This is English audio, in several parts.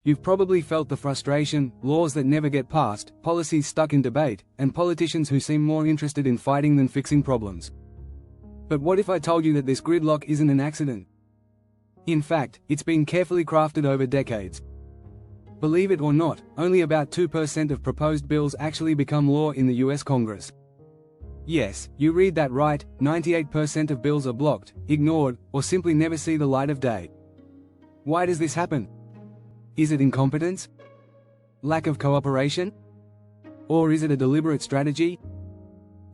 You've probably felt the frustration, laws that never get passed, policies stuck in debate, and politicians who seem more interested in fighting than fixing problems. But what if I told you that this gridlock isn't an accident? In fact, it's been carefully crafted over decades. Believe it or not, only about 2% of proposed bills actually become law in the US Congress. Yes, you read that right, 98% of bills are blocked, ignored, or simply never see the light of day. Why does this happen? Is it incompetence? Lack of cooperation? Or is it a deliberate strategy?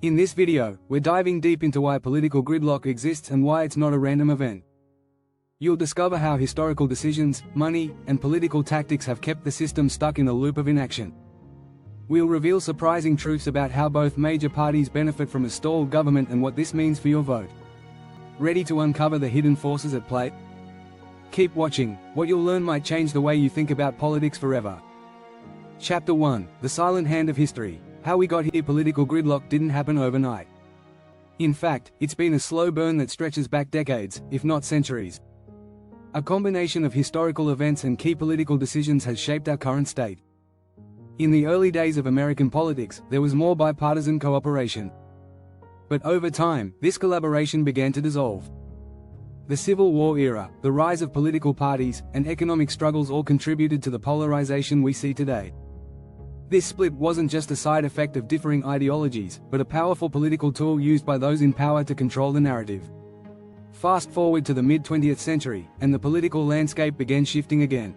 In this video, we're diving deep into why political gridlock exists and why it's not a random event. You'll discover how historical decisions, money, and political tactics have kept the system stuck in a loop of inaction. We'll reveal surprising truths about how both major parties benefit from a stalled government and what this means for your vote. Ready to uncover the hidden forces at play? Keep watching. What you'll learn might change the way you think about politics forever. Chapter 1: The Silent Hand of History. How we got here. Political gridlock didn't happen overnight. In fact, it's been a slow burn that stretches back decades, if not centuries. A combination of historical events and key political decisions has shaped our current state. In the early days of American politics, there was more bipartisan cooperation. But over time, this collaboration began to dissolve. The Civil War era, the rise of political parties, and economic struggles all contributed to the polarization we see today. This split wasn't just a side effect of differing ideologies, but a powerful political tool used by those in power to control the narrative. Fast forward to the mid-20th century, and the political landscape began shifting again.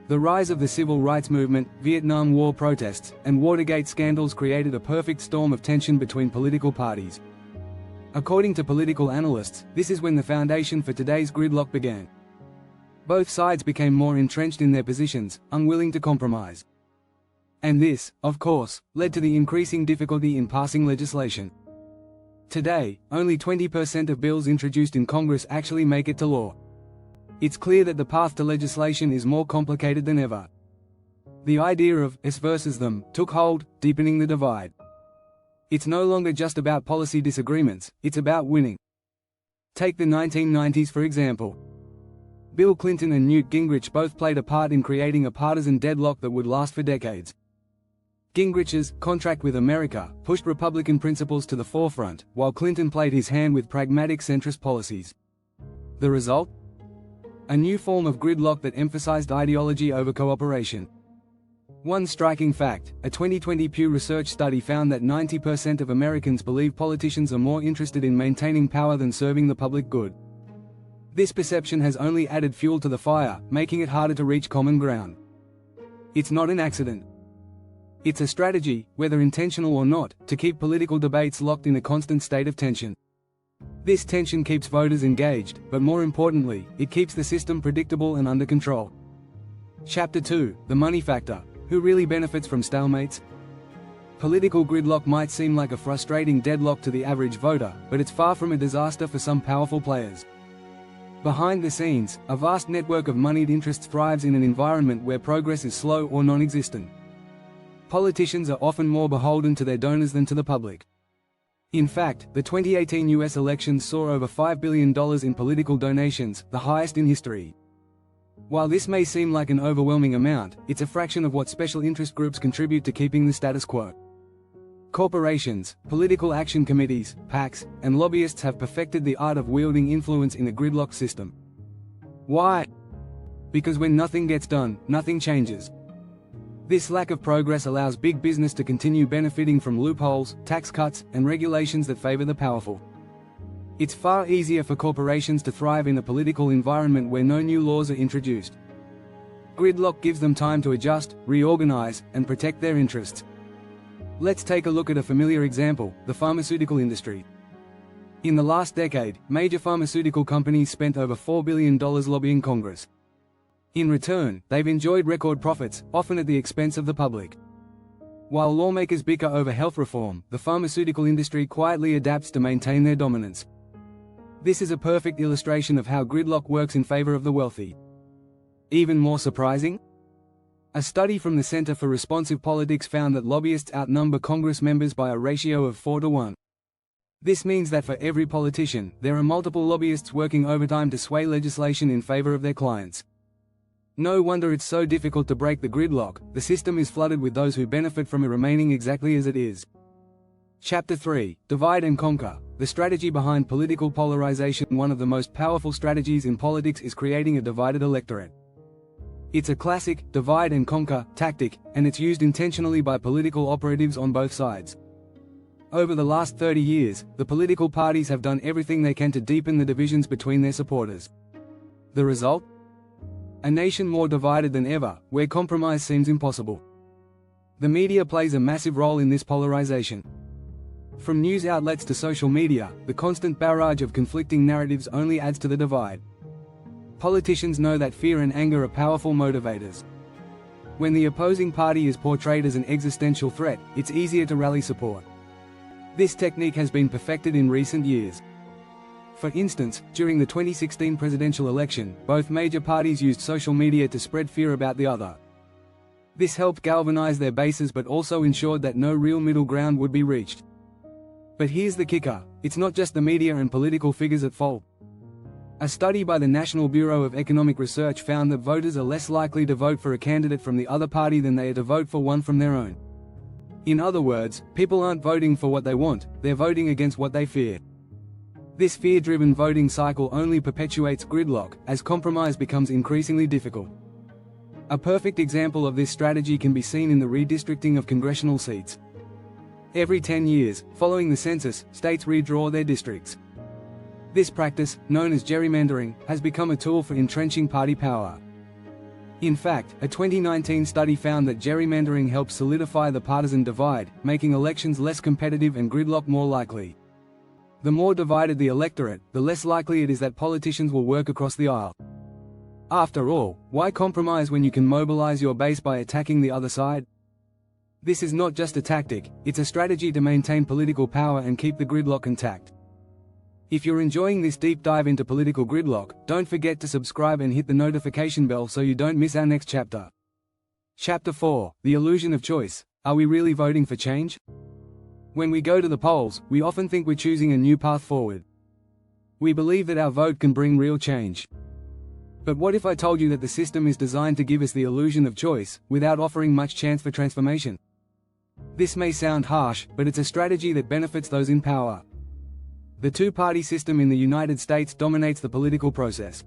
The rise of the civil rights movement, Vietnam War protests, and Watergate scandals created a perfect storm of tension between political parties. According to political analysts, this is when the foundation for today's gridlock began. Both sides became more entrenched in their positions, unwilling to compromise. And this, of course, led to the increasing difficulty in passing legislation. Today, only 20% of bills introduced in Congress actually make it to law. It's clear that the path to legislation is more complicated than ever. The idea of us versus them took hold, deepening the divide. It's no longer just about policy disagreements, it's about winning. Take the 1990s for example. Bill Clinton and Newt Gingrich both played a part in creating a partisan deadlock that would last for decades. Gingrich's Contract with America pushed Republican principles to the forefront, while Clinton played his hand with pragmatic centrist policies. The result? A new form of gridlock that emphasized ideology over cooperation. One striking fact: a 2020 Pew Research study found that 90% of Americans believe politicians are more interested in maintaining power than serving the public good. This perception has only added fuel to the fire, making it harder to reach common ground. It's not an accident. It's a strategy, whether intentional or not, to keep political debates locked in a constant state of tension. This tension keeps voters engaged, but more importantly, it keeps the system predictable and under control. Chapter 2: The Money Factor. Who really benefits from stalemates? Political gridlock might seem like a frustrating deadlock to the average voter, but it's far from a disaster for some powerful players. Behind the scenes, a vast network of moneyed interests thrives in an environment where progress is slow or non-existent. Politicians are often more beholden to their donors than to the public. In fact, the 2018 US elections saw over $5 billion in political donations, the highest in history. While this may seem like an overwhelming amount, it's a fraction of what special interest groups contribute to keeping the status quo. Corporations, political action committees, PACs, and lobbyists have perfected the art of wielding influence in the gridlock system. Why? Because when nothing gets done, nothing changes. This lack of progress allows big business to continue benefiting from loopholes, tax cuts, and regulations that favor the powerful. It's far easier for corporations to thrive in a political environment where no new laws are introduced. Gridlock gives them time to adjust, reorganize, and protect their interests. Let's take a look at a familiar example: the pharmaceutical industry. In the last decade, major pharmaceutical companies spent over $4 billion lobbying Congress. In return, they've enjoyed record profits, often at the expense of the public. While lawmakers bicker over health reform, the pharmaceutical industry quietly adapts to maintain their dominance. This is a perfect illustration of how gridlock works in favor of the wealthy. Even more surprising? A study from the Center for Responsive Politics found that lobbyists outnumber Congress members by a ratio of 4 to 1. This means that for every politician, there are multiple lobbyists working overtime to sway legislation in favor of their clients. No wonder it's so difficult to break the gridlock. The system is flooded with those who benefit from it remaining exactly as it is. Chapter 3: Divide and Conquer. The strategy behind political polarization. One of the most powerful strategies in politics is creating a divided electorate. It's a classic divide and conquer tactic, and it's used intentionally by political operatives on both sides. Over the last 30 years, the political parties have done everything they can to deepen the divisions between their supporters. The result? A nation more divided than ever, where compromise seems impossible. The media plays a massive role in this polarization. From news outlets to social media, the constant barrage of conflicting narratives only adds to the divide. Politicians know that fear and anger are powerful motivators. When the opposing party is portrayed as an existential threat, it's easier to rally support. This technique has been perfected in recent years. For instance, during the 2016 presidential election, both major parties used social media to spread fear about the other. This helped galvanize their bases but also ensured that no real middle ground would be reached. But here's the kicker: it's not just the media and political figures at fault. A study by the National Bureau of Economic Research found that voters are less likely to vote for a candidate from the other party than they are to vote for one from their own. In other words, people aren't voting for what they want, they're voting against what they fear. This fear-driven voting cycle only perpetuates gridlock, as compromise becomes increasingly difficult. A perfect example of this strategy can be seen in the redistricting of congressional seats. Every 10 years, following the census, states redraw their districts. This practice, known as gerrymandering, has become a tool for entrenching party power. In fact, a 2019 study found that gerrymandering helps solidify the partisan divide, making elections less competitive and gridlock more likely. The more divided the electorate, the less likely it is that politicians will work across the aisle. After all, why compromise when you can mobilize your base by attacking the other side? This is not just a tactic, it's a strategy to maintain political power and keep the gridlock intact. If you're enjoying this deep dive into political gridlock, don't forget to subscribe and hit the notification bell so you don't miss our next chapter. Chapter 4: The Illusion of Choice. Are we really voting for change? When we go to the polls, we often think we're choosing a new path forward. We believe that our vote can bring real change. But what if I told you that the system is designed to give us the illusion of choice, without offering much chance for transformation? This may sound harsh, but it's a strategy that benefits those in power. The two-party system in the United States dominates the political process.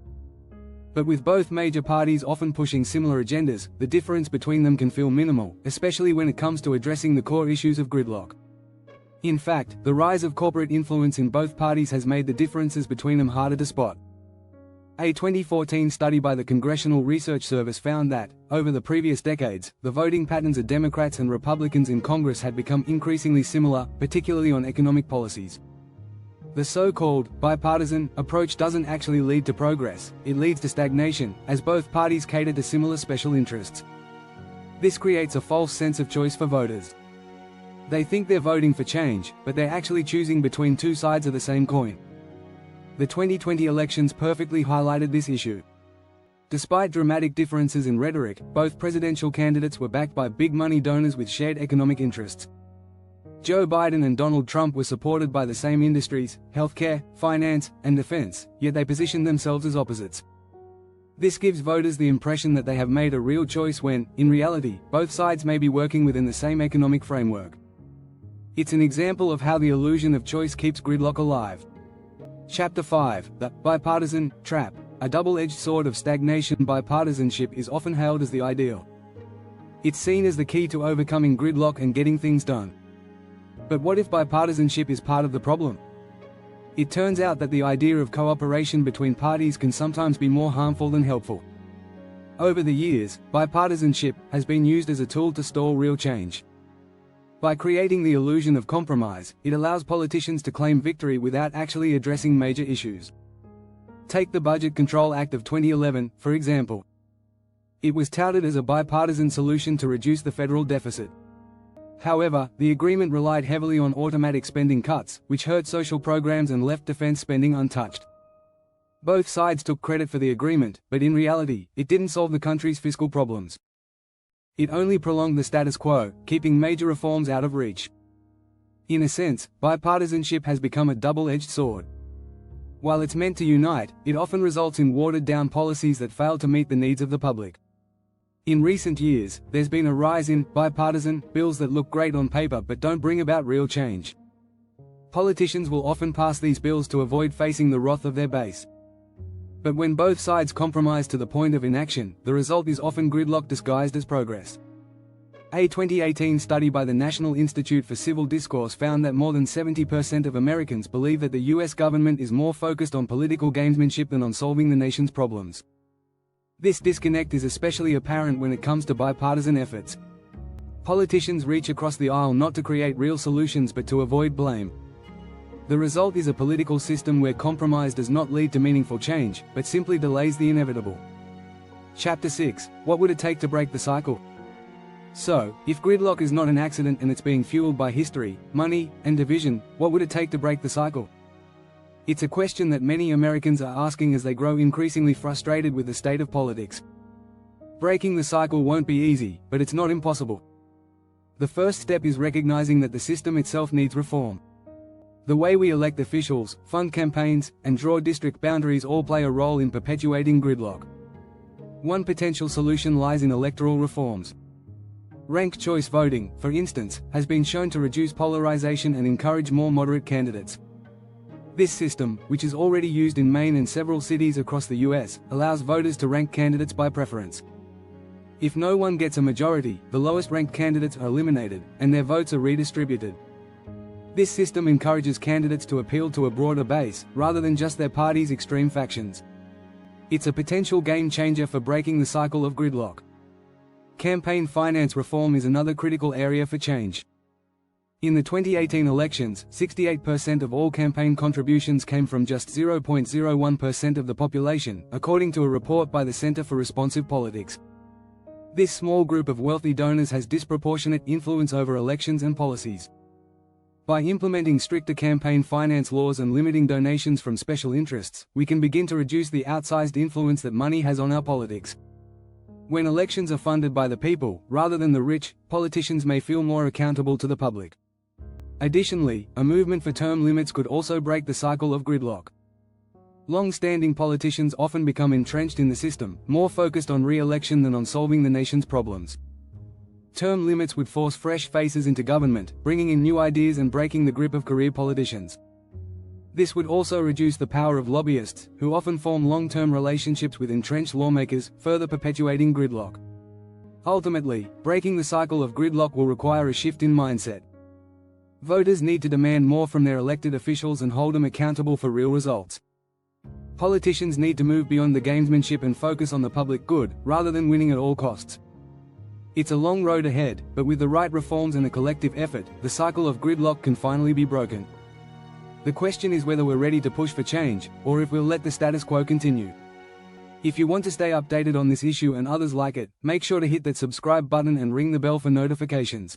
But with both major parties often pushing similar agendas, the difference between them can feel minimal, especially when it comes to addressing the core issues of gridlock. In fact, the rise of corporate influence in both parties has made the differences between them harder to spot. A 2014 study by the Congressional Research Service found that, over the previous decades, the voting patterns of Democrats and Republicans in Congress had become increasingly similar, particularly on economic policies. The so-called bipartisan approach doesn't actually lead to progress, it leads to stagnation, as both parties cater to similar special interests. This creates a false sense of choice for voters. They think they're voting for change, but they're actually choosing between two sides of the same coin. The 2020 elections perfectly highlighted this issue. Despite dramatic differences in rhetoric, both presidential candidates were backed by big-money donors with shared economic interests. Joe Biden and Donald Trump were supported by the same industries, healthcare, finance, and defense, yet they positioned themselves as opposites. This gives voters the impression that they have made a real choice when, in reality, both sides may be working within the same economic framework. It's an example of how the illusion of choice keeps gridlock alive. Chapter 5: The bipartisan trap. A double-edged sword of stagnation. Bipartisanship is often hailed as the ideal. It's seen as the key to overcoming gridlock and getting things done. But what if bipartisanship is part of the problem? It turns out that the idea of cooperation between parties can sometimes be more harmful than helpful. Over the years, bipartisanship has been used as a tool to stall real change. By creating the illusion of compromise, it allows politicians to claim victory without actually addressing major issues. Take the Budget Control Act of 2011, for example. It was touted as a bipartisan solution to reduce the federal deficit. However, the agreement relied heavily on automatic spending cuts, which hurt social programs and left defense spending untouched. Both sides took credit for the agreement, but in reality, it didn't solve the country's fiscal problems. It only prolonged the status quo, keeping major reforms out of reach. In a sense, bipartisanship has become a double-edged sword. While it's meant to unite, it often results in watered-down policies that fail to meet the needs of the public. In recent years, there's been a rise in bipartisan bills that look great on paper but don't bring about real change. Politicians will often pass these bills to avoid facing the wrath of their base. But when both sides compromise to the point of inaction, the result is often gridlock disguised as progress. A 2018 study by the National Institute for Civil Discourse found that more than 70% of Americans believe that the US government is more focused on political gamesmanship than on solving the nation's problems. This disconnect is especially apparent when it comes to bipartisan efforts. Politicians reach across the aisle not to create real solutions but to avoid blame. The result is a political system where compromise does not lead to meaningful change, but simply delays the inevitable. Chapter 6: What would it take to break the cycle? So, if gridlock is not an accident and it's being fueled by history, money, and division, what would it take to break the cycle? It's a question that many Americans are asking as they grow increasingly frustrated with the state of politics. Breaking the cycle won't be easy, but it's not impossible. The first step is recognizing that the system itself needs reform. The way we elect officials, fund campaigns, and draw district boundaries all play a role in perpetuating gridlock. One potential solution lies in electoral reforms. Ranked choice voting, for instance, has been shown to reduce polarization and encourage more moderate candidates. This system, which is already used in Maine and several cities across the US, allows voters to rank candidates by preference. If no one gets a majority, the lowest-ranked candidates are eliminated, and their votes are redistributed. This system encourages candidates to appeal to a broader base, rather than just their party's extreme factions. It's a potential game-changer for breaking the cycle of gridlock. Campaign finance reform is another critical area for change. In the 2018 elections, 68% of all campaign contributions came from just 0.01% of the population, according to a report by the Center for Responsive Politics. This small group of wealthy donors has disproportionate influence over elections and policies. By implementing stricter campaign finance laws and limiting donations from special interests, we can begin to reduce the outsized influence that money has on our politics. When elections are funded by the people, rather than the rich, politicians may feel more accountable to the public. Additionally, a movement for term limits could also break the cycle of gridlock. Long-standing politicians often become entrenched in the system, more focused on re-election than on solving the nation's problems. Term limits would force fresh faces into government, bringing in new ideas and breaking the grip of career politicians. This would also reduce the power of lobbyists, who often form long-term relationships with entrenched lawmakers, further perpetuating gridlock. Ultimately, breaking the cycle of gridlock will require a shift in mindset. Voters need to demand more from their elected officials and hold them accountable for real results. Politicians need to move beyond the gamesmanship and focus on the public good, rather than winning at all costs. It's a long road ahead, but with the right reforms and a collective effort, the cycle of gridlock can finally be broken. The question is whether we're ready to push for change, or if we'll let the status quo continue. If you want to stay updated on this issue and others like it, make sure to hit that subscribe button and ring the bell for notifications.